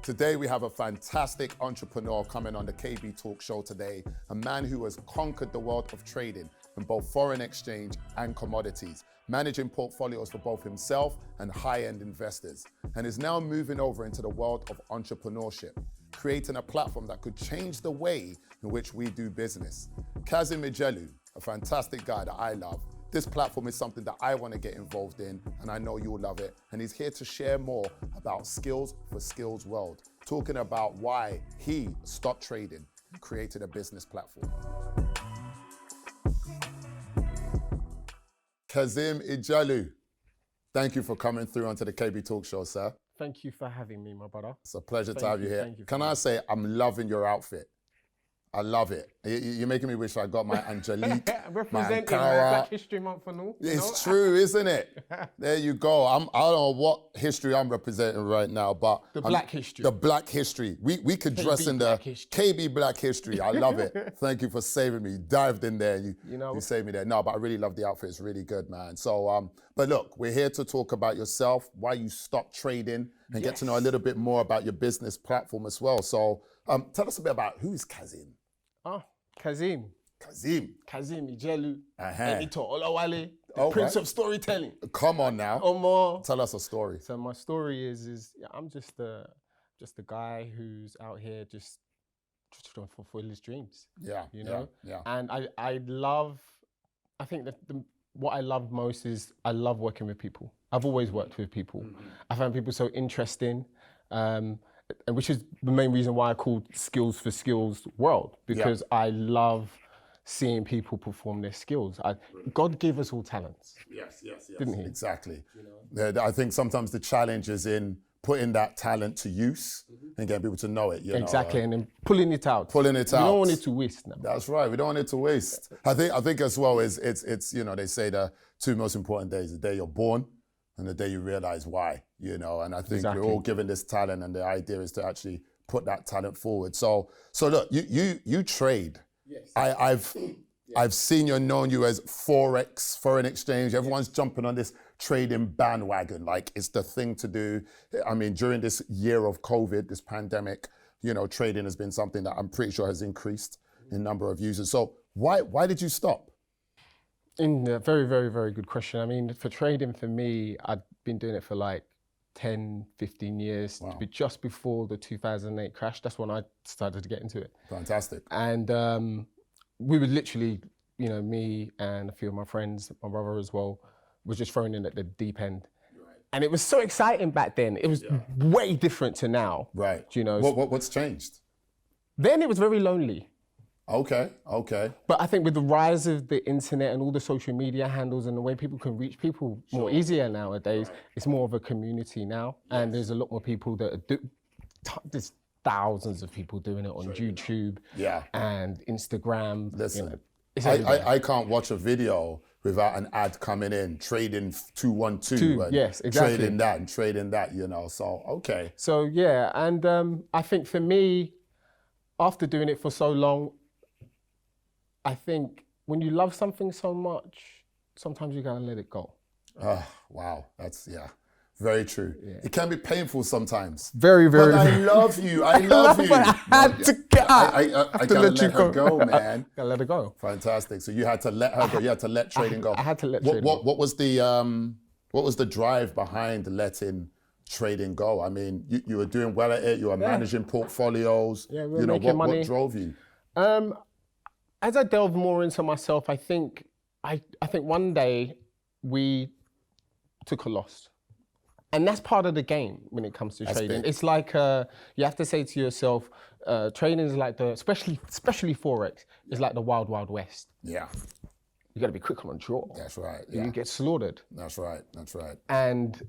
Today we have a fantastic entrepreneur coming on the KB Talk Show today, a man who has conquered the world of trading in both foreign exchange and commodities, managing portfolios for both himself and high-end investors, and is now moving over into the world of entrepreneurship, creating a platform that could change the way in which we do business. Kasimu Ijelu, a fantastic guy that I love. This platform is something that I want to get involved in, and I know you'll love it. And he's here to share more about Skills for Skills World, talking about why he stopped trading and created a business platform. Kasimu Intro, thank you for coming through onto the KB Talk Show, sir. Thank you for having me, my brother. It's a pleasure to have you here. You Can I say, I'm loving your outfit. I love it. You're making me wish I got my Angelique, Representing my Ankara. Black History Month and all. It's true, isn't it? There you go. I don't know what history I'm representing right now, but Black history. The Black history. We could dress in the KB Black history. I love it. Thank you for saving me. You dived in there. You saved me there. No, but I really love the outfit. It's really good, man. So, but look, we're here to talk about yourself, why you stopped trading, and get to know a little bit more about your business platform as well. So, tell us a bit about who's Kasim. Kasim. Kasim Ijelu. Editor Olawale. Prince of storytelling. Come on now. Omo. Tell us a story. So my story is I'm just a guy who's out here just trying to fulfill his dreams. Yeah. You know? Yeah. And I think that what I love most is I love working with people. I've always worked with people. Mm-hmm. I find people so interesting. And which is the main reason why I called Skills for Skills World, because I love seeing people perform their skills. God gave us all talents. Yes. Didn't he? Exactly. You know? I think sometimes the challenge is in putting that talent to use and getting people to know it. Exactly, and then pulling it out. We don't want it to waste now. That's right. We don't want it to waste. I think as well it's they say the two most important days: the day you're born and the day you realize why, and I think we're all given this talent, and the idea is to actually put that talent forward. So look, you trade. Yes. I've seen you, known you as Forex, foreign exchange. Everyone's jumping on this trading bandwagon, like it's the thing to do. I mean, during this year of COVID, this pandemic, trading has been something that I'm pretty sure has increased in number of users. So why did you stop? Very, very, very good question. I mean, for trading, for me, I'd been doing it for like 10, 15 years. Wow. To be just before the 2008 crash. That's when I started to get into it. Fantastic. And we would literally, me and a few of my friends, my brother as well, was just thrown in at the deep end. Right. And it was so exciting back then. It was way different to now. Right. What's changed? Then it was very lonely. Okay. But I think with the rise of the internet and all the social media handles and the way people can reach people more easier nowadays, it's more of a community now. Yes. And there's a lot more people that there's thousands of people doing it on YouTube and Instagram. Listen, I can't watch a video without an ad coming in, trading 212 and yes, exactly. trading that and trading that, so okay. So yeah, and I think for me, after doing it for so long, I think when you love something so much, sometimes you gotta let it go. Oh, wow, that's very true. Yeah. It can be painful sometimes. Very, very. But I love you. I love you. I had to I gotta let her go, man. Gotta let her go. Fantastic. So you had to let her go. You had to let trading go. I had to let trading go. What was the drive behind letting trading go? I mean, you were doing well at it. You were managing portfolios. Yeah, we were making money. What drove you? As I delved more into myself, I think one day we took a loss. And that's part of the game when it comes to trading. Big. It's like you have to say to yourself, trading is like especially Forex, is like the wild, wild west. Yeah. You got to be quick on the draw. That's right. Yeah. You get slaughtered. That's right. And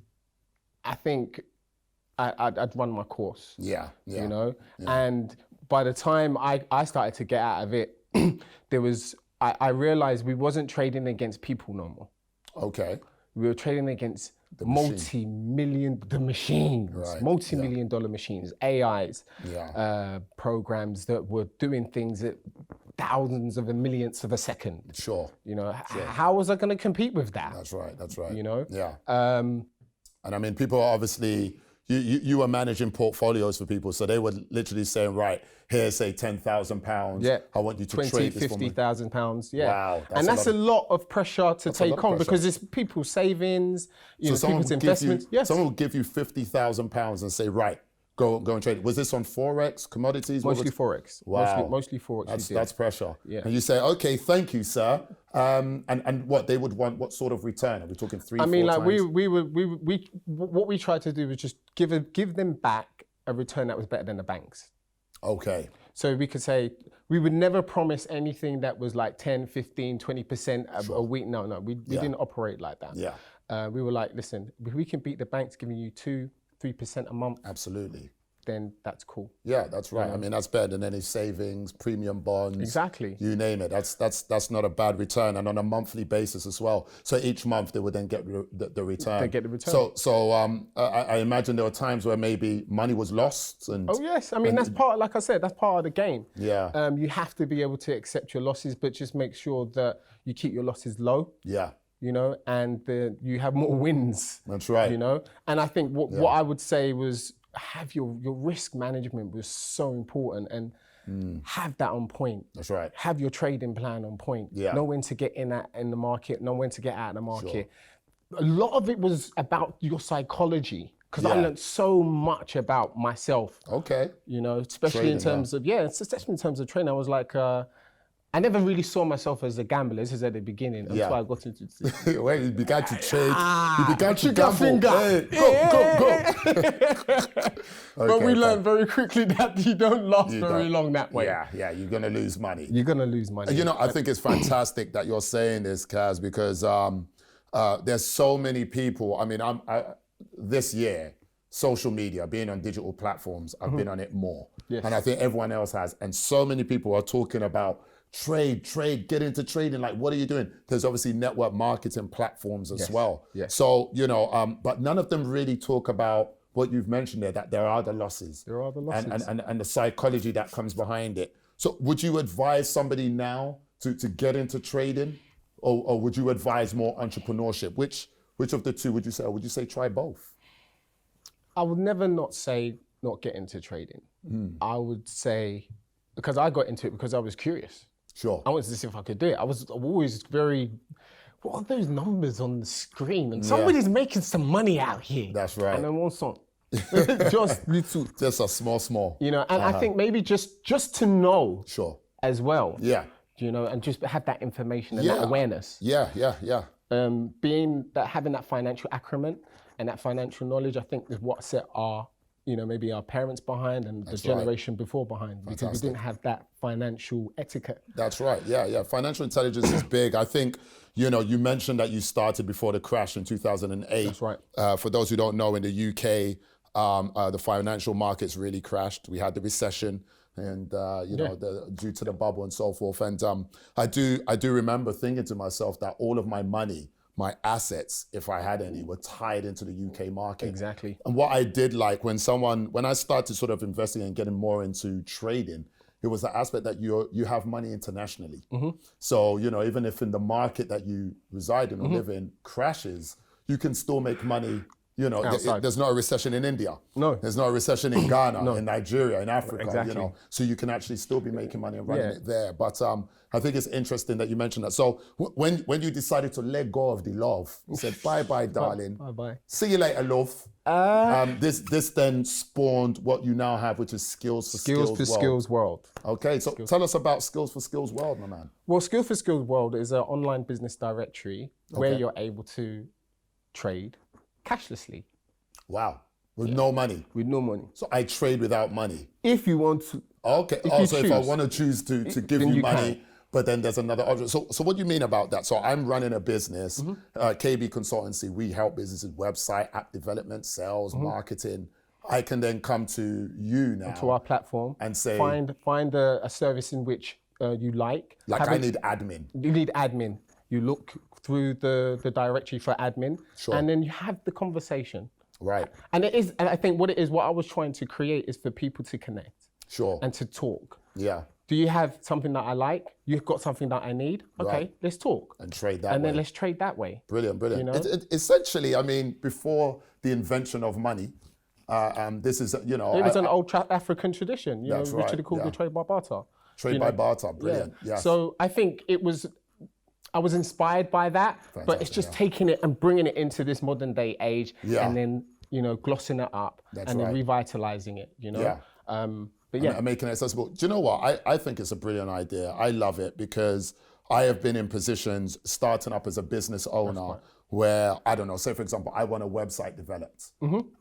I think I'd run my course. Yeah. And by the time I started to get out of it, I realized we wasn't trading against people no more. Okay. We were trading against multi-million dollar machines, AIs, programs that were doing things at thousands of a millionths of a second. Sure. How was I going to compete with that? That's right. Yeah. And I mean, people are obviously, you were managing portfolios for people, so they were literally saying, right, here's say £10,000. Yeah. I want you to 20, trade this for me. £50,000. Yeah. Wow, And that's a lot of pressure to take on because it's people's savings, people's investments. Yes. Someone will give you £50,000 and say, right, go and trade. Was this on Forex, commodities? Mostly Forex. Wow. Mostly Forex. That's pressure. Yeah. And you say, okay, thank you, sir. And what they would want, what sort of return? Are we talking 3, 4 times? What we tried to do was just give them back a return that was better than the banks. Okay. So we could say, we would never promise anything that was like 10, 15, 20% a week. No, we didn't operate like that. Yeah. We were like, listen, if we can beat the banks giving you 2, 3% a month. Absolutely. Then that's cool. Yeah, that's right. I mean, that's better than any savings, premium bonds. Exactly. You name it. That's not a bad return, and on a monthly basis as well. So each month they would then get the return. They get the return. So I imagine there were times where maybe money was lost. And oh yes, I mean that's part. Like I said, that's part of the game. Yeah. You have to be able to accept your losses, but just make sure that you keep your losses low. Yeah. And you have more wins. That's right. And I think what I would say was have your risk management was so important, and have that on point. That's right. Have your trading plan on point. Yeah. Know when to get in the market, know when to get out of the market. Sure. A lot of it was about your psychology, because I learned so much about myself. Okay. Especially trading, in terms of especially in terms of trading. I was like, I never really saw myself as a gambler. This is at the beginning. That's why I got into it. When you began to trade, you began to gamble. Finger. Hey, go. But we learned very quickly that you don't last very long that way. Yeah, you're going to lose money. You're going to lose money. I think it's fantastic that you're saying this, Kaz, because there's so many people. I mean, this year, social media, being on digital platforms, I've been on it more. Yes. And I think everyone else has. And so many people are talking about trade, get into trading. Like, what are you doing? There's obviously network marketing platforms as well. Yes. So, but none of them really talk about what you've mentioned there, that there are the losses. There are the losses. And the psychology that comes behind it. So would you advise somebody now to get into trading? Or would you advise more entrepreneurship? Which of the two would you say? Or would you say try both? I would never not say not get into trading. I would say, because I got into it because I was curious. Sure. I wanted to see if I could do it. I was always very, what are those numbers on the screen? And somebody's making some money out here. That's right. And I want some. Just little. Just a small. And I think maybe just to know. Sure. As well. Yeah. And just have that information and that awareness. Yeah. Having that financial acumen and that financial knowledge, I think is what set our maybe our parents behind and the generation before behind, because we didn't have that financial etiquette. That's right. Yeah. Financial intelligence is big. I think, you mentioned that you started before the crash in 2008. That's right. For those who don't know, in the UK, the financial markets really crashed. We had the recession and, due to the bubble and so forth. And I do remember thinking to myself that all of my money, my assets, if I had any, were tied into the UK market. Exactly. And what I did like when I started sort of investing and getting more into trading, it was the aspect that you have money internationally. So, even if in the market that you reside in or live in crashes, you can still make money. There's not a recession in India. No. There's not a recession in Ghana, in Nigeria, in Africa. Exactly. So you can actually still be making money and running it there. But I think it's interesting that you mentioned that. So when you decided to let go of the love, you said, bye-bye, darling. Bye-bye. See you later, love. This then spawned what you now have, which is Skills for Skills World. Okay, so tell us about Skills for Skills World, my man. Well, Skills for Skills World is an online business directory where you're able to trade cashlessly. Wow. With no money? With no money. So I trade without money? If you want to. Okay. If I want to choose to give you money, but then there's another option. So what do you mean about that? So I'm running a business, KB Consultancy. We help businesses, website, app development, sales, marketing. I can then come to you now. To our platform. And say. Find a service in which you like. I need admin. You need admin. You look through the directory for admin, and then you have the conversation. Right. And I think what I was trying to create is for people to connect. Sure. And to talk. Yeah. Do you have something that I like? You've got something that I need? Okay, let's talk. And trade that way. And then let's trade that way. Brilliant. Essentially, I mean, before the invention of money, This is, you know, It was an old African tradition. You know, That's right, Richard called yeah. the trade by barter. trade by barter. Brilliant. Yeah. So I think I was inspired by that, but it's just taking it and bringing it into this modern day age, and then, you know, glossing it up and then revitalizing it, you know? But yeah. And making it accessible. Do you know what? I think it's a brilliant idea. I love it because I have been in positions starting up as a business owner where, I don't know, say for example, I want a website developed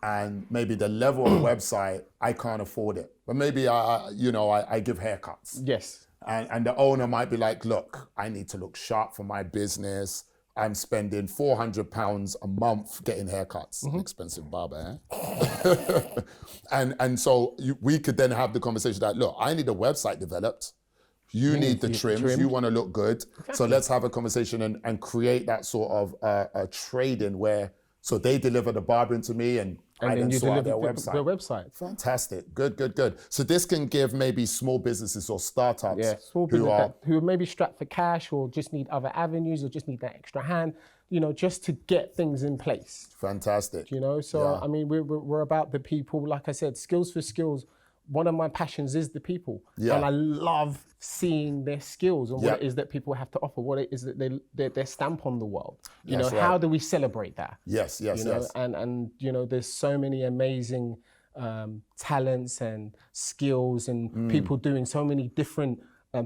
and maybe the level of website, I can't afford it. But maybe I give haircuts. Yes. And the owner might be like, look, I need to look sharp for my business. I'm spending £400 a month getting haircuts. Expensive barber, eh? and so we could then have the conversation that, look, I need a website developed. You need the trims. You want to look good. Exactly. So let's have a conversation and create that sort of a trade-in where, so they deliver the barbering to me and I then sort out their website. Fantastic. Good. So this can give maybe small businesses or startups who are maybe strapped for cash or just need other avenues or just need that extra hand, you know, just to get things in place. Fantastic. You know, so I mean, we're about the people. Like I said, skills for skills. One of my passions is the people, and I love seeing their skills and what it is that people have to offer, what it is that their stamp on the world. You know, how do we celebrate that? Yes. And you know, there's so many amazing talents and skills and people doing so many different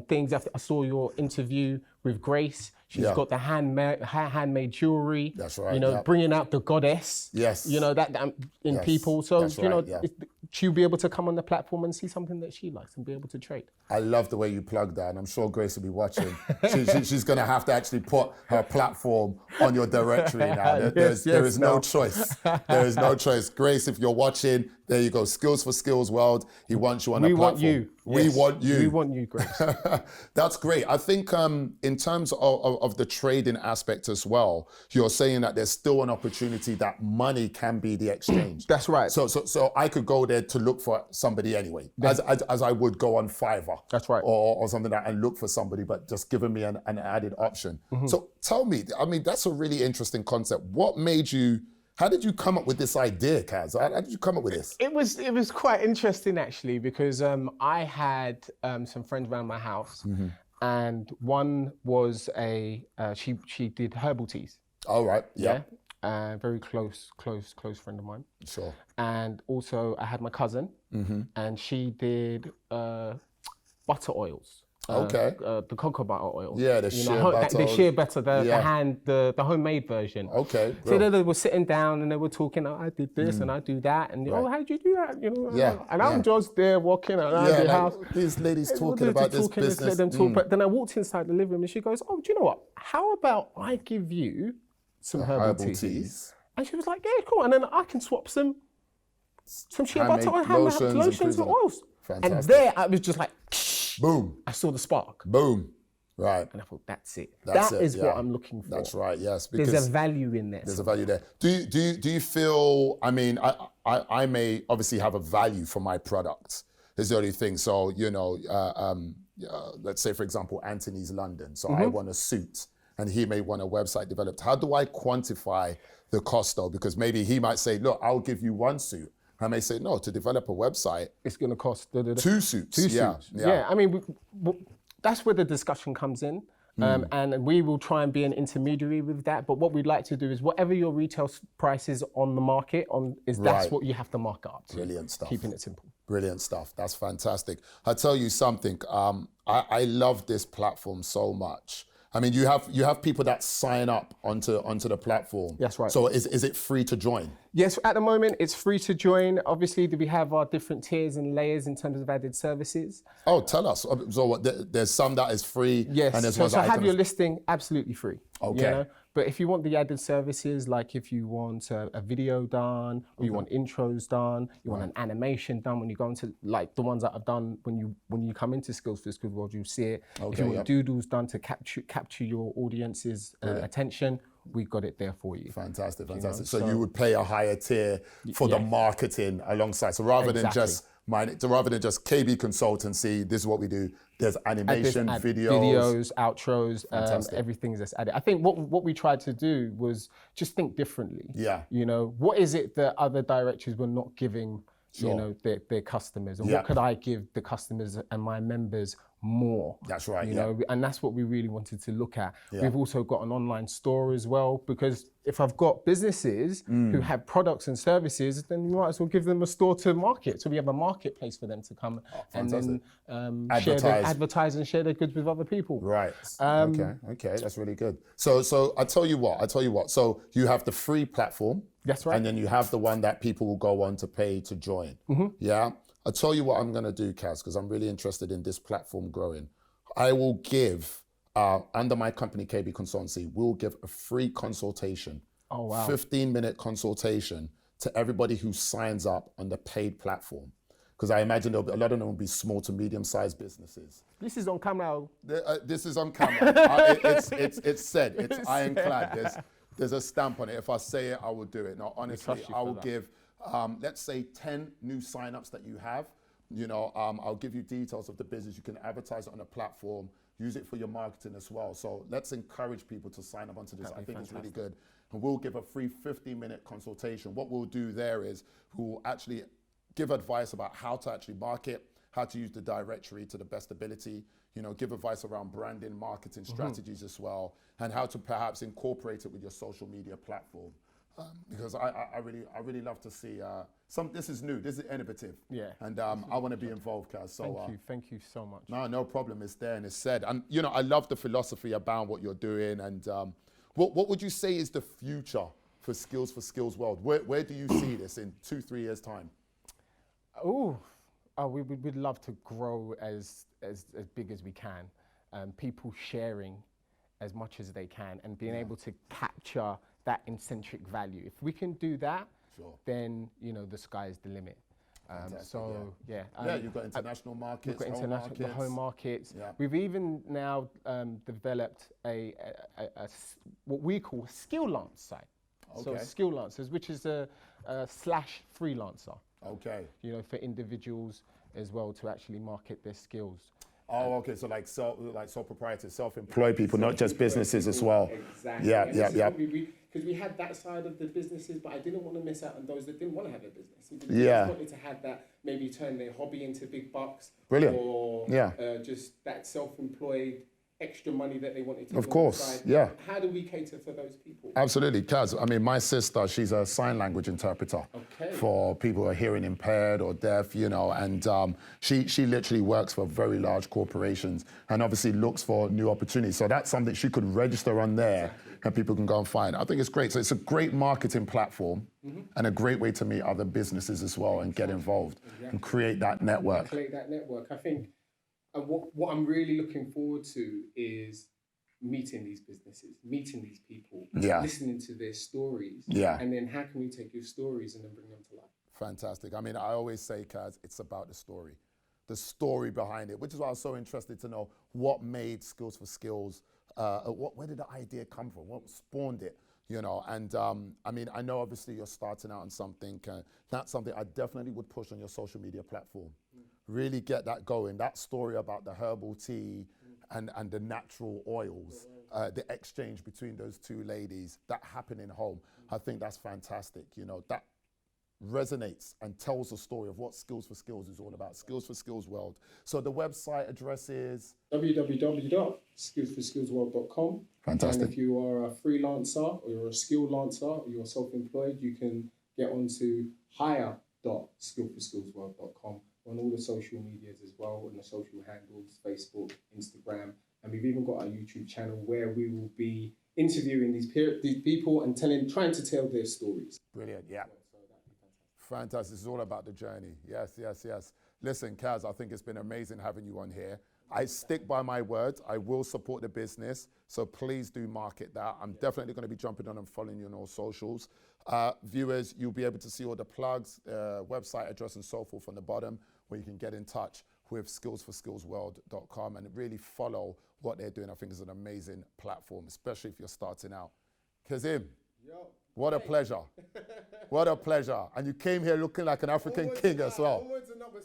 things. I saw your interview with Grace. She's got the handmade jewelry. That's right. You know, bringing out the goddess. Yes. You know, that in people. So, you know, she'll be able to come on the platform and see something that she likes and be able to trade. I love the way you plug that, and I'm sure Grace will be watching. She's going to have to actually put her platform on your directory now. There is no choice. There is no choice. Grace, if you're watching, there you go. Skills for Skills World. He wants you on the platform. We want you. We want you, Grace. That's great. I think in terms of the trading aspect as well, you're saying that there's still an opportunity that money can be the exchange. That's right. So I could go there to look for somebody anyway, as I would go on Fiverr. That's right. Or something like that and look for somebody, but just giving me an added option. So tell me, I mean, that's a really interesting concept. How did you come up with this idea, Kaz? How did you come up with this? It was quite interesting actually, because I had some friends around my house, and one was she did herbal teas. All right. Yeah. Very close friend of mine. Sure. And also I had my cousin, and she did butter oils. The cocoa butter oil. Yeah, the shea butter. The homemade version. Okay. So they were sitting down and they were talking. I did this and I do that, and how'd you do that? You know. And I'm just there walking around the house. These ladies talking about this business. Let them talk. But then I walked inside the living room and she goes, "Oh, do you know what? How about I give you some herbal teas?" And she was like, "Yeah, cool. And then I can swap some shea butter and lotions and oils." Fantastic. And there I was just like, boom. I saw the spark. Boom. Right. And I thought, that's it. That is what I'm looking for. That's right, yes. Because there's a value in there. There's a value there. Do you feel, I mean, I may obviously have a value for my product. Is the only thing. So, you know, let's say, for example, Anthony's London. So I want a suit and he may want a website developed. How do I quantify the cost though? Because maybe he might say, look, I'll give you one suit. I may say, no, to develop a website, it's going to cost 2 suits. 2 suits. Yeah, I mean, that's where the discussion comes in. And we will try and be an intermediary with that. But what we'd like to do is whatever your retail price is on the market, that's what you have to mark up to. Brilliant stuff. Keeping it simple. Brilliant stuff. That's fantastic. I'll tell you something. I love this platform so much. I mean, you have people that sign up onto the platform. That's right. So is it free to join? Yes, at the moment it's free to join. Obviously, we have our different tiers and layers in terms of added services. Oh, tell us. So there's some that is free. Yes. And there's so ones that have your listing absolutely free. Okay. You know? But if you want the added services, like if you want a video done, or you want intros done, you want an animation done, when you go into like the ones that I've done when you come into Skills for Skills World, you see it. Okay, if you want doodles done to capture your audience's attention, we've got it there for you. Fantastic. So you would pay a higher tier for the marketing alongside. So rather than just rather than just KB consultancy, this is what we do. There's animation, videos, outros, Fantastic. everything's that's added. I think what we tried to do was just think differently. Yeah. You know, what is it that other directories were not giving, you know, their customers, and what could I give the customers and my members more? That's right. You know, and that's what we really wanted to look at. We've also got an online store as well, because if I've got businesses who have products and services, then you might as well give them a store to market. So we have a marketplace for them to come and then advertise and share their goods with other people. Right. Okay, that's really good. So I tell you what. So you have the free platform. That's right. And then you have the one that people will go on to pay to join. Yeah. I'll tell you what I'm going to do, Kaz, because I'm really interested in this platform growing. I will give, under my company, KB Consultancy, we'll give a free consultation. Oh, wow. 15-minute consultation to everybody who signs up on the paid platform. Because I imagine a lot of them will be small to medium-sized businesses. This is on camera. This is on camera. It's said. It's ironclad. There's a stamp on it. If I say it, I will do it. Now, honestly, I will give, let's say 10 new signups that you have. You know, I'll give you details of the business. You can advertise it on a platform, use it for your marketing as well. So let's encourage people to sign up onto this. I think it's really good. And we'll give a free 15-minute consultation. What we'll do there is we'll actually give advice about how to actually market, how to use the directory to the best ability, you know, give advice around branding, marketing strategies as well, and how to perhaps incorporate it with your social media platform. Because I really love to see this is new, this is innovative. Yeah. And I want to be involved, Kaz. So thank you so much. No problem. It's there and it's said. And you know, I love the philosophy about what you're doing. And what would you say is the future for Skills World? Where do you see this in 2-3 years time? We'd love to grow as big as we can. People sharing as much as they can and being able to capture that intrinsic value. If we can do that, then you know the sky is the limit. You've got international markets, we've got home markets. Yeah. We've even now developed a what we call a skill lance site. So skill lancers, which is a slash freelancer. Okay. You know, for individuals as well to actually market their skills. Oh, okay. So like sole proprietors, self-employed people, not just businesses as well. Exactly. Yeah. Because we had that side of the businesses, but I didn't want to miss out on those that didn't want to have a business. We just wanted to have that, maybe turn their hobby into big bucks. Brilliant. Or just that self-employed extra money that they wanted to. Of course, yeah. How do we cater for those people? Absolutely, Kaz. I mean, my sister, she's a sign language interpreter for people who are hearing impaired or deaf, you know, and she literally works for very large corporations and obviously looks for new opportunities. So that's something she could register on there and people can go and find. I think it's great. So it's a great marketing platform and a great way to meet other businesses as well and get involved and create that network. I think what I'm really looking forward to is meeting these businesses, meeting these people, listening to their stories, and then how can we take your stories and then bring them to life? Fantastic. I mean, I always say, Kaz, it's about the story behind it, which is why I was so interested to know what made Skills for Skills, where did the idea come from, what spawned it, you know, and I mean, I know obviously you're starting out on something, that's something I definitely would push on your social media platform. Really get that going. That story about the herbal tea and the natural oils, the exchange between those two ladies, that happened in home. I think that's fantastic. You know, that resonates and tells the story of what Skills for Skills is all about. Skills for Skills World. So the website address is www.skillsforskillsworld.com. Fantastic. And if you are a freelancer or you're a skill lancer or you're self-employed, you can get onto hire.skillforskillsworld.com. on all the social medias as well, on the social handles, Facebook, Instagram, and we've even got our YouTube channel where we will be interviewing these people and trying to tell their stories. Brilliant, yeah. So that'd be fantastic. This is all about the journey. Yes. Listen, Kaz, I think it's been amazing having you on here. I stick by my words. I will support the business, so please do market that. I'm definitely going to be jumping on and following you on all socials. Viewers, you'll be able to see all the plugs, website address and so forth on the bottom, where you can get in touch with skillsforskillsworld.com and really follow what they're doing. I think it's an amazing platform, especially if you're starting out. Kasim, What a pleasure. What a pleasure. And you came here looking like an African king as well.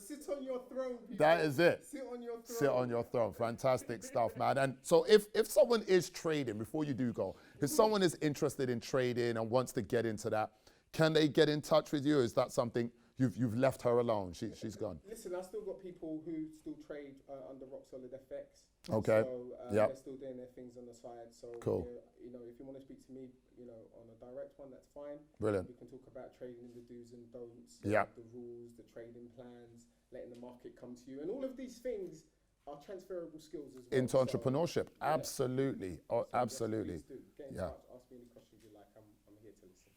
Sit on your throne, people. That is it. Sit on your throne. Sit on your throne. Fantastic stuff, man. And so if someone is trading, before you do go, if someone is interested in trading and wants to get into that, can they get in touch with you? Is that something you've left her alone? She's gone. Listen, I still got people who still trade under rock solid FX. Okay. So Yep. they're still doing their things on the side. So Cool. you know, if you want to speak to me, you know, on a direct one, that's fine. Brilliant. We can talk about trading, the do's and don'ts, Yep. the rules, the trading plans, letting the market come to you, and all of these things are transferable skills as well. Into entrepreneurship. Absolutely. Oh, So yes, absolutely. please do. Get in Yeah. touch. Ask me any questions you like. I'm here to listen.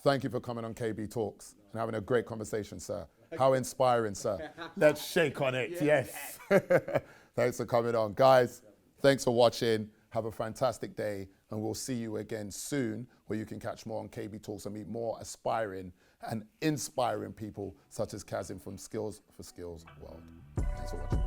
Thank you for coming on KB Talks and having a great conversation, sir. How inspiring, sir. Let's shake on it. Yes. Thanks for coming on. Guys, thanks for watching. Have a fantastic day, and we'll see you again soon where you can catch more on KB Talks and meet more aspiring and inspiring people such as Kasim from Skills for Skills World. Thanks for watching.